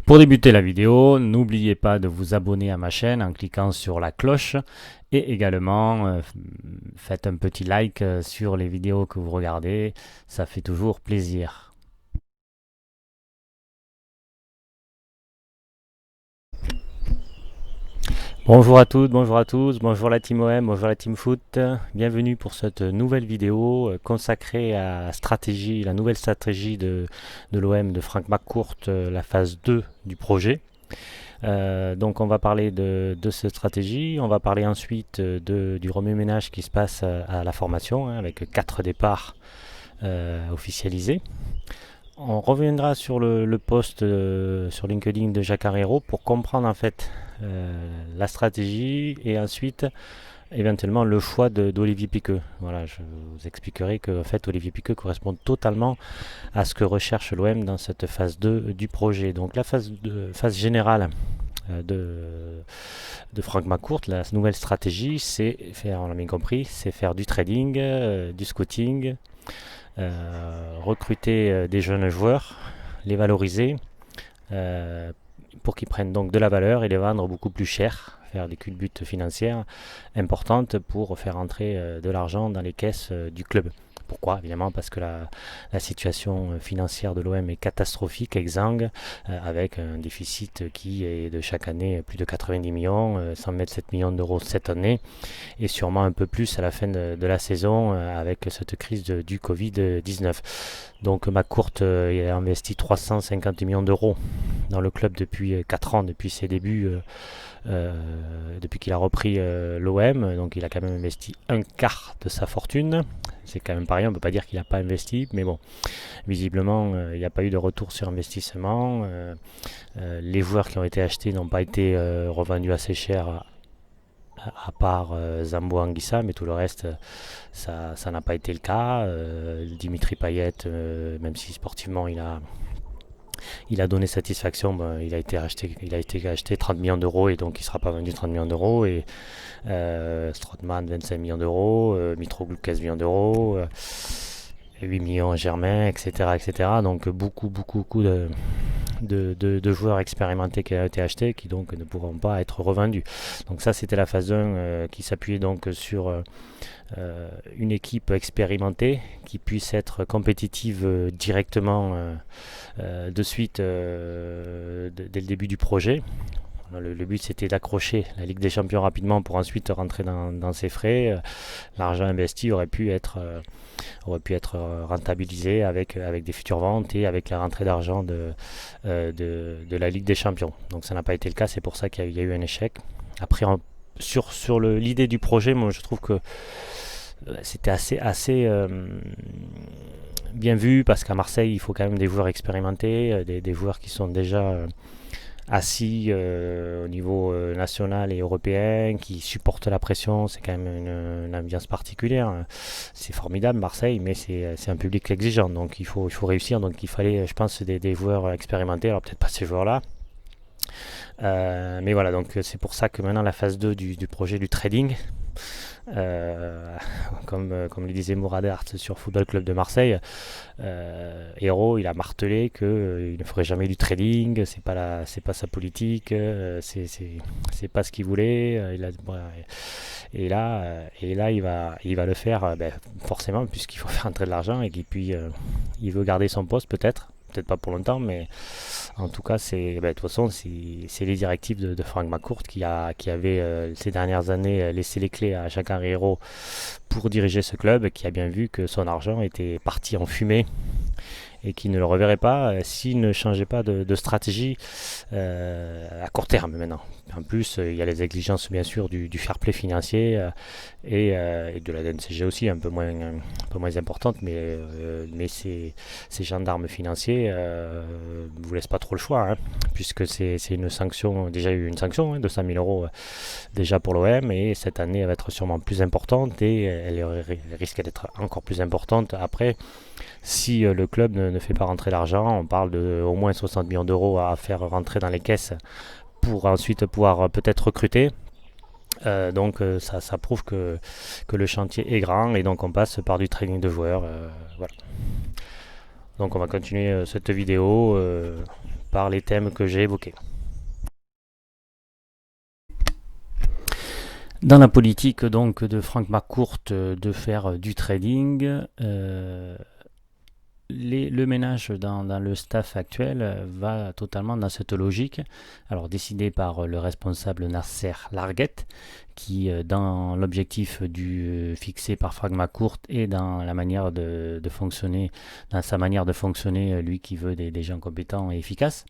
Pour débuter la vidéo, n'oubliez pas de vous abonner à ma chaîne en cliquant sur la cloche et également faites un petit like sur les vidéos que vous regardez, ça fait toujours plaisir. Bonjour à toutes, bonjour à tous, bonjour la team OM, bonjour la team foot, bienvenue pour cette nouvelle vidéo consacrée à la stratégie, la nouvelle stratégie de l'OM de Frank McCourt, la phase 2 du projet. Donc on va parler de cette stratégie, on va parler ensuite du remue-ménage qui se passe à la formation, avec 4 départs officialisés. On reviendra sur le post sur LinkedIn de Jacques Herrero pour comprendre en fait la stratégie et ensuite éventuellement le choix d'Olivier Piqueux. Voilà, je vous expliquerai que en fait, Olivier Piqueux correspond totalement à ce que recherche l'OM dans cette phase 2 du projet. Donc la phase générale de Frank McCourt, la nouvelle stratégie, c'est faire, on l'a bien compris, c'est faire du trading, du scouting, recruter des jeunes joueurs, les valoriser pour qu'ils prennent donc de la valeur et les vendre beaucoup plus cher, faire des culbutes financières importantes pour faire entrer de l'argent dans les caisses du club. Pourquoi? Évidemment parce que la situation financière de l'OM est catastrophique, exsangue, avec un déficit qui est de chaque année plus de 90 millions, 127 millions d'euros cette année, et sûrement un peu plus à la fin de la saison avec cette crise du Covid-19. Donc McCourt a investi 350 millions d'euros dans le club depuis 4 ans, depuis ses débuts, depuis qu'il a repris l'OM. Donc il a quand même investi un quart de sa fortune. C'est quand même pas rien, on ne peut pas dire qu'il n'a pas investi, mais bon, visiblement il n'y a pas eu de retour sur investissement. Les joueurs qui ont été achetés n'ont pas été revendus assez cher, à part Zambo Anguissa, mais tout le reste, ça n'a pas été le cas. Dimitri Payet, même si sportivement il a donné satisfaction, il a été acheté 30 millions d'euros et donc il ne sera pas vendu 30 millions d'euros. Et Strootman 25 millions d'euros, Mitroglou 15 millions d'euros, 8 millions à Germain, etc., etc. Donc beaucoup de joueurs expérimentés qui ont été achetés qui donc ne pourront pas être revendus. Donc ça c'était la phase 1 qui s'appuyait donc sur une équipe expérimentée qui puisse être compétitive directement de suite dès le début du projet. Le but c'était d'accrocher la Ligue des Champions rapidement pour ensuite rentrer dans ses frais. L'argent investi aurait pu être rentabilisé avec des futures ventes et avec la rentrée d'argent de la Ligue des Champions. Donc ça n'a pas été le cas, c'est pour ça qu'il y a eu un échec. Après, sur l'idée du projet, moi je trouve que c'était assez bien vu parce qu'à Marseille il faut quand même des joueurs expérimentés, des joueurs qui sont déjà assis au niveau national et européen, qui supportent la pression. C'est quand même une ambiance particulière. C'est formidable Marseille, mais c'est un public exigeant, donc il faut réussir. Donc il fallait, je pense, des joueurs expérimentés. Alors peut-être pas ces joueurs-là, mais voilà, donc c'est pour ça que maintenant la phase 2 du projet du trading, comme le disait Mourad Art sur Football Club de Marseille, Hérault, il a martelé qu'il ne ferait jamais du trading, c'est pas sa politique, c'est pas ce qu'il voulait. Et là, il va le faire, forcément, puisqu'il faut faire entrer de l'argent et puis il veut garder son poste peut-être pas pour longtemps, mais en tout cas, de toute façon, c'est les directives de Frank McCourt qui avait ces dernières années laissé les clés à Jacques Herrero pour diriger ce club, qui a bien vu que son argent était parti en fumée et qui ne le reverrait pas s'il ne changeait pas de stratégie à court terme maintenant. En plus, il y a les exigences bien sûr du fair play financier et de la DNCG aussi, un peu moins importante, mais ces gendarmes financiers ne vous laissent pas trop le choix, puisque c'est une sanction, déjà eu une sanction de 100 000 euros déjà pour l'OM, et cette année elle va être sûrement plus importante et elle risque d'être encore plus importante après. Si le club ne fait pas rentrer l'argent, on parle de au moins 60 millions d'euros à faire rentrer dans les caisses pour ensuite pouvoir peut-être recruter. Donc ça prouve que le chantier est grand et donc on passe par du training de joueurs. Voilà. Donc on va continuer cette vidéo par les thèmes que j'ai évoqués. Dans la politique donc de Frank McCourt de faire du trading, le ménage dans le staff actuel va totalement dans cette logique. Alors décidé par le responsable Nasser Larguet, qui dans l'objectif fixé par Frank McCourt et dans la manière de fonctionner, dans sa manière de fonctionner, lui qui veut des gens compétents et efficaces.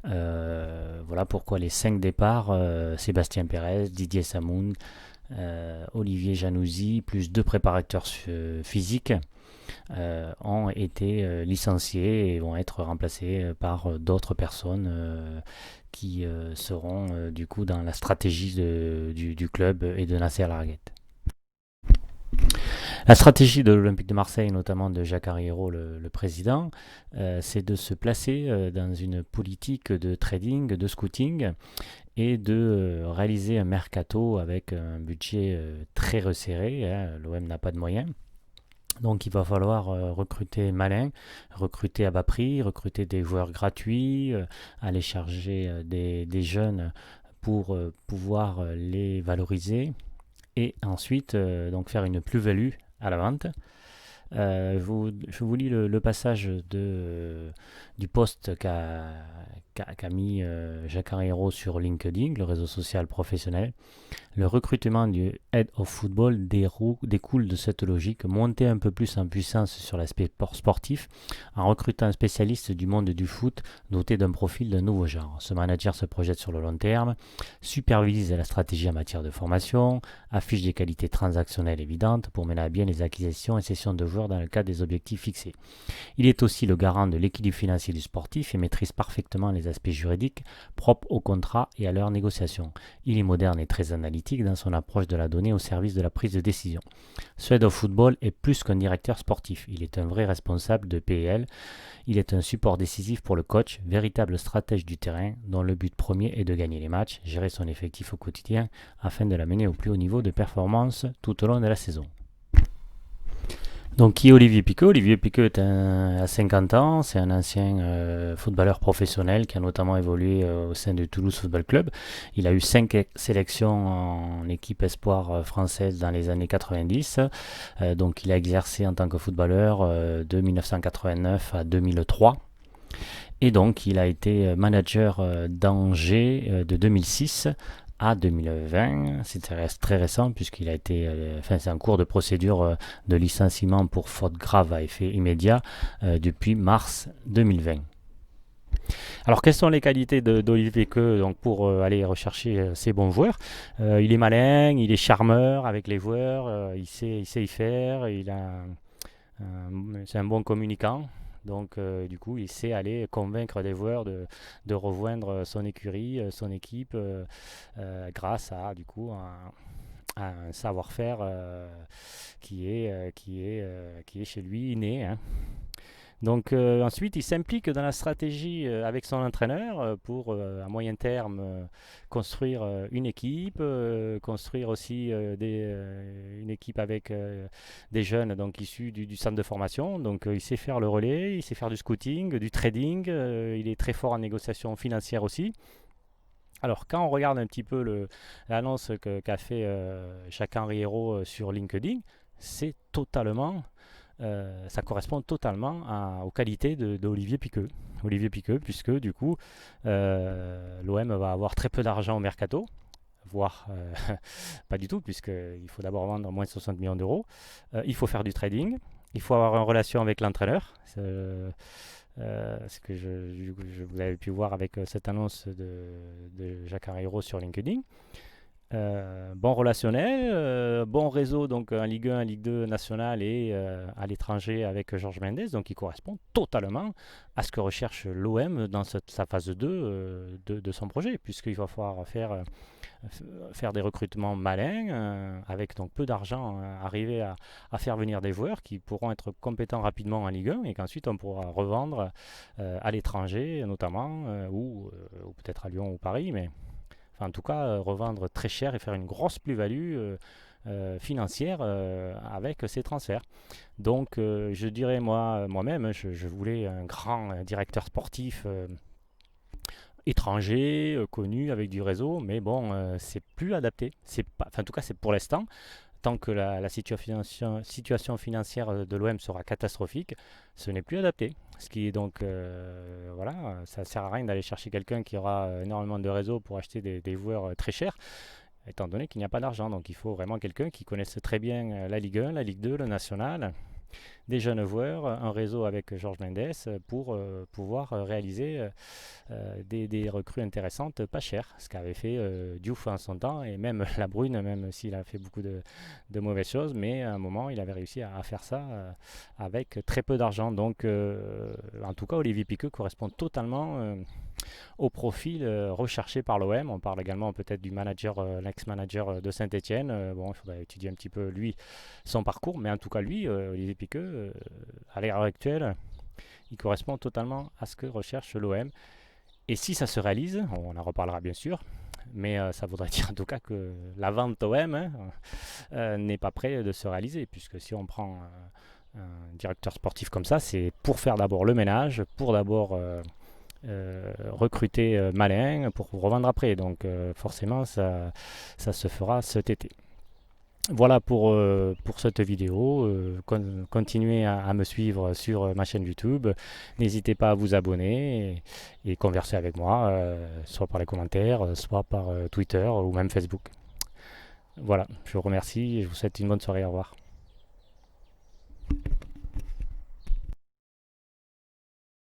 Voilà pourquoi les 5 départs, Sébastien Pérez, Didier Samoun, Olivier Janouzi, plus 2 préparateurs physiques, ont été licenciés et vont être remplacés par d'autres personnes qui seront du coup dans la stratégie du club et de Nasser Larguet. La stratégie de l'Olympique de Marseille, notamment de Jacques Arriero, le président, c'est de se placer dans une politique de trading, de scouting, et de réaliser un mercato avec un budget très resserré. L'OM n'a pas de moyens. Donc il va falloir recruter malin, recruter à bas prix, recruter des joueurs gratuits, aller charger des jeunes pour pouvoir les valoriser et ensuite donc faire une plus-value à la vente. Je vous lis le passage du post qu'a mis Jacques Arriero sur LinkedIn, le réseau social professionnel. Le recrutement du Head of Football découle de cette logique, monter un peu plus en puissance sur l'aspect sportif en recrutant un spécialiste du monde du foot doté d'un profil d'un nouveau genre. Ce manager se projette sur le long terme, supervise la stratégie en matière de formation, affiche des qualités transactionnelles évidentes pour mener à bien les acquisitions et cessions de joueurs dans le cadre des objectifs fixés. Il est aussi le garant de l'équilibre financier du sportif et maîtrise parfaitement les aspects juridiques propres aux contrats et à leurs négociations. Il est moderne et très analytique dans son approche de la donnée au service de la prise de décision. Ce Head of Football est plus qu'un directeur sportif. Il est un vrai responsable de PL. Il est un support décisif pour le coach, véritable stratège du terrain, dont le but premier est de gagner les matchs, gérer son effectif au quotidien afin de l'amener au plus haut niveau de performance tout au long de la saison. Donc qui est Olivier Piqueux? Olivier Piqueux a 50 ans, c'est un ancien footballeur professionnel qui a notamment évolué au sein du Toulouse Football Club. Il a eu 5 sélections en équipe espoir française dans les années 90. Donc il a exercé en tant que footballeur de 1989 à 2003. Et donc il a été manager d'Angers de 2006 à 2020, c'est très récent puisqu'il a été, c'est un cours de procédure de licenciement pour faute grave à effet immédiat depuis mars 2020. Alors quelles sont les qualités d'Olivier Piqueux donc pour aller rechercher ces bons joueurs? Il est malin, il est charmeur avec les joueurs, il sait y faire, c'est un bon communicant. Donc du coup, il sait aller convaincre des joueurs de rejoindre son écurie, son équipe, grâce à du coup un savoir-faire qui est chez lui inné. Hein. Donc ensuite, il s'implique dans la stratégie avec son entraîneur pour à moyen terme construire une équipe, construire aussi une équipe avec des jeunes donc issus du centre de formation. Donc il sait faire le relais, il sait faire du scouting, du trading, il est très fort en négociation financière aussi. Alors quand on regarde un petit peu l'annonce qu'a fait Jacques Arriero sur LinkedIn, c'est totalement ça correspond totalement aux qualités d'Olivier Piqueux. Olivier Piqueux, puisque du coup, l'OM va avoir très peu d'argent au mercato, voire pas du tout, puisqu'il faut d'abord vendre moins de 60 millions d'euros. Il faut faire du trading, il faut avoir une relation avec l'entraîneur. Ce que vous avez pu voir avec cette annonce de Jacques Arriero sur LinkedIn. Bon relationnel, bon réseau donc en Ligue 1, Ligue 2 nationale et à l'étranger avec Georges Mendes, donc il correspond totalement à ce que recherche l'OM dans sa phase 2 de son projet, puisqu'il va falloir faire des recrutements malins, avec donc peu d'argent, arriver à faire venir des joueurs qui pourront être compétents rapidement en Ligue 1 et qu'ensuite on pourra revendre à l'étranger notamment, ou peut-être à Lyon ou Paris, mais en tout cas, revendre très cher et faire une grosse plus-value financière avec ces transferts. Donc, je dirais moi-même, je voulais un grand directeur sportif étranger, connu, avec du réseau, mais bon, c'est plus adapté. C'est pas, enfin, en tout cas, c'est pour l'instant. Tant que la situation financière de l'OM sera catastrophique, ce n'est plus adapté. Ce qui est donc, voilà, ça ne sert à rien d'aller chercher quelqu'un qui aura énormément de réseau pour acheter des joueurs très chers, étant donné qu'il n'y a pas d'argent. Donc il faut vraiment quelqu'un qui connaisse très bien la Ligue 1, la Ligue 2, le National, des jeunes joueurs, un réseau avec Georges Mendes pour pouvoir réaliser des recrues intéressantes, pas chères, ce qu'avait fait Diouf en son temps, et même La Brune, même s'il a fait beaucoup de mauvaises choses, mais à un moment il avait réussi à faire ça avec très peu d'argent. Donc en tout cas Olivier Piqueux correspond totalement au profil recherché par l'OM. On parle également peut-être du manager, l'ex-manager de Saint-Etienne. Bon, il faudrait étudier un petit peu lui, son parcours, mais en tout cas lui, Olivier Piqueux, à l'heure actuelle, il correspond totalement à ce que recherche l'OM. Et si ça se réalise, on en reparlera bien sûr, mais ça voudrait dire en tout cas que la vente OM n'est pas près de se réaliser, puisque si on prend un directeur sportif comme ça, c'est pour faire d'abord le ménage, pour d'abord recruter malin pour revendre après. Donc forcément, ça se fera cet été. Voilà pour cette vidéo. Continuez à me suivre sur ma chaîne YouTube. N'hésitez pas à vous abonner et converser avec moi, soit par les commentaires, soit par Twitter ou même Facebook. Voilà, je vous remercie et je vous souhaite une bonne soirée. Au revoir.